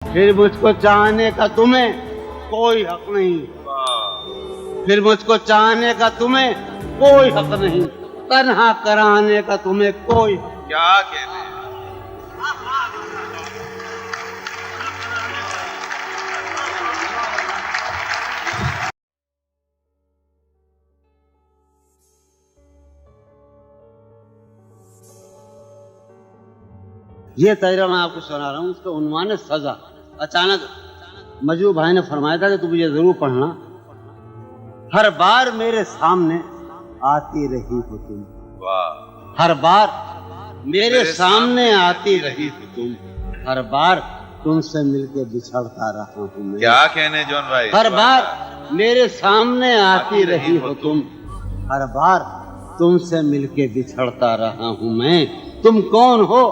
फिर मुझको चाहने का तुम्हें कोई हक नहीं। फिर मुझको चाहने का तुम्हें कोई हक नहीं। तन्हा कराने का तुम्हें कोई हक। क्या कहने हैं? ये तजरा मैं आपको सुना रहा हूँ, उसका उन्वान है सजा। अचानक मजरू भाई ने फरमाया था कि तुम ये जरूर पढ़ना। हर बार मेरे सामने आती रही हो तुम। वाह। हर बार मेरे सामने आती रही हो तुम। हर बार तुमसे मिलके बिछड़ता रहा हूँ मैं। क्या कहने जॉन भाई? हर बार मेरे सामने आती रही हो तुम। हर बार तुमसे मिलके बिछड़ता रहा हूँ मैं। तुम कौन हो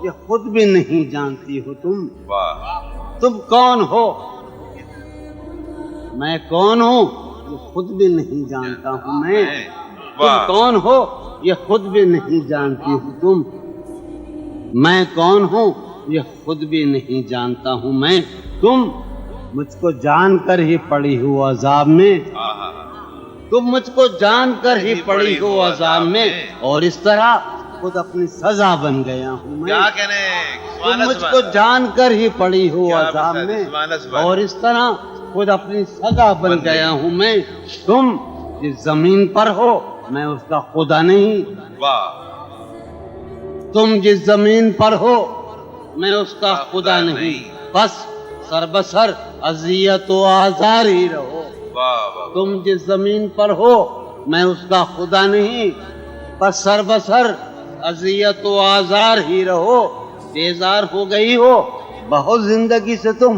ये खुद भी नहीं जानती हो तुम। वाह। तुम कौन हो, मैं कौन हूँ ये खुद भी नहीं जानता हूँ मैं। तुम कौन हो ये खुद भी नहीं जानती हो तुम। मैं कौन हूँ ये खुद भी नहीं जानता हूँ मैं। तुम मुझको जानकर ही पड़ी हो अजाब में। तुम मुझको जानकर ही पड़ी हो अजाब में। और इस तरह खुद अपनी सजा बन गया हूँ मैं। क्या कहने? तुम मुझको जानकर ही पड़ी हो अजाब में। और इस तरह खुद अपनी सजा बन गया हूँ मैं। तुम जिस जमीन पर हो मैं उसका खुदा नहीं। वाह। तुम जिस जमीन पर हो मैं उसका खुदा नहीं। बस सरबसर अजियत व आजार ही रहो। वाह। तुम जिस जमीन पर हो मैं उसका खुदा नहीं। बस सरबसर अजियत व आजार ही रहो। बेजार हो गई हो बहुत जिंदगी से तुम।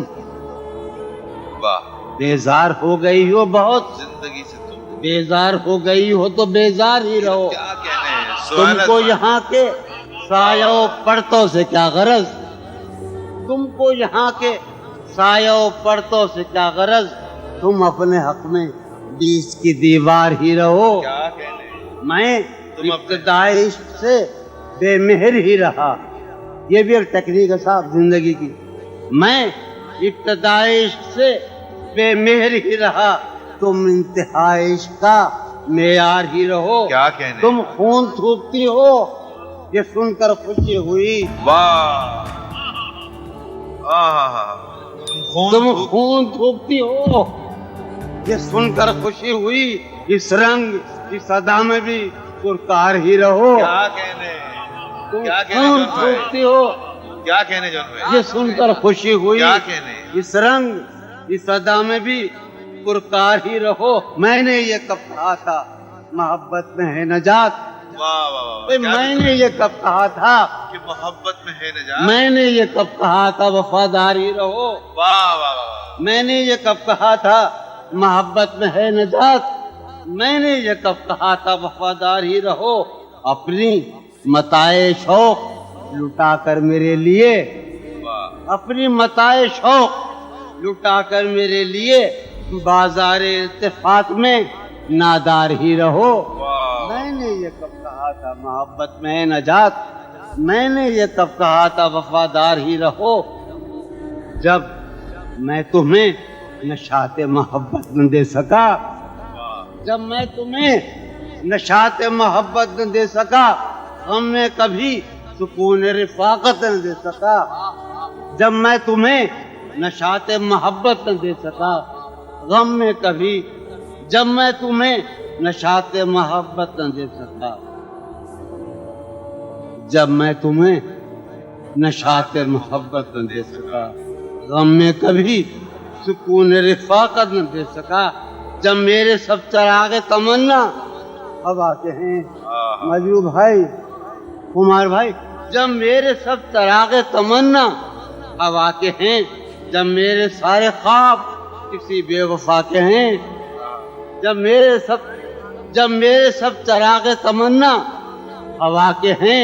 वाह। बेजार हो गई हो बहुत जिंदगी से तुम। बेजार हो गई हो तो बेजार ही रहो। क्या कहने? तुमको यहाँ के सायों पर्तों से क्या गरज। तुमको यहाँ के सायों पर्तों से क्या गरज। तुम अपने हक में बीच की दीवार ही रहो। क्या कहने? मैं इब्तिदाई इश्क से बेमेहर ही रहा। ये भी एक टेक्निक है साहब जिंदगी की। मैं इब्तिदाई इश्क से बेमेहर ही रहा। तुम इंतहाई इश्क का मेयार ही रहो। क्या कहने? तुम खून थूकती हो ये सुनकर खुशी हुई। वाह। तुम खून थूकती हो ये सुनकर खुशी हुई। इस रंग इस अदा में भी पुरकार ही रहो। क्या कहने? तुम क्या कहने खून जॉन भाई? थूकती हो क्या कहने जॉन भाई? ये सुनकर खुशी हुई। क्या कहने? इस रंग इस अदा में भी पुरकार ही रहो। मैंने ये कब कहा था मोहब्बत में है नजात। वाह वाह वाह। भाई मैंने ये कब कहा था कि मोहब्बत में है नजात। मैंने ये कब कहा था वफादारी रहो। वाह वाह वाह। मैंने ये कब कहा था मोहब्बत में है नजात। मैंने ये कब कहा था वफादार ही रहो। अपनी मताए शौक लुटा कर मेरे लिए। वाह। अपनी मताए शौक लुटा कर मेरे लिए बाजार इत्तेफाक में नादार ही रहो। वाह। मैंने ये कब कहा था मोहब्बत में है नजात। मैंने ये कब कहा था वफादार ही रहो। जब मैं तुम्हें नशाते मोहब्बत न दे सका। जब मैं तुम्हें नशाते मोहब्बत न दे सका। गम में कभी सुकून रिफाकत न दे सका। जब मैं तुम्हें नशाते मोहब्बत न दे सका। गम में कभी जब मैं तुम्हें नशाते मोहब्बत न दे सका। जब मैं तुम्हें नशाते मोहब्बत न दे सका। गम में कभी सुकून रिफाकत न दे सका। जब मेरे सब चरागे तमन्ना अब आते हैं मजरू भाई कुमार भाई। जब मेरे सब चरागे तमन्ना अब आते हैं। जब मेरे सारे ख्वाब किसी बेवफा के हैं। जब मेरे सब चरागे तमन्ना हवा के हैं।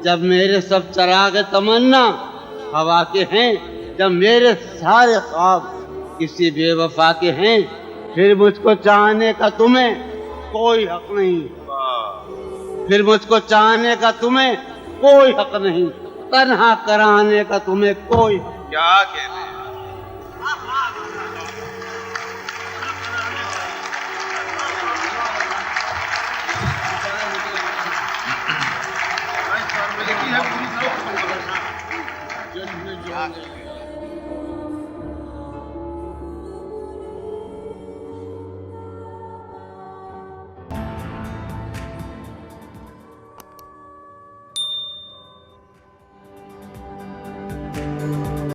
जब मेरे सब चरागे तमन्ना हवा के हैं। जब मेरे सारे ख्वाब किसी बेवफा के हैं। फिर मुझको चाहने का तुम्हें कोई हक नहीं। फिर मुझको चाहने का तुम्हें कोई हक नहीं। तन्हा कराने का तुम्हें कोई क्या कहने हैं। जन्म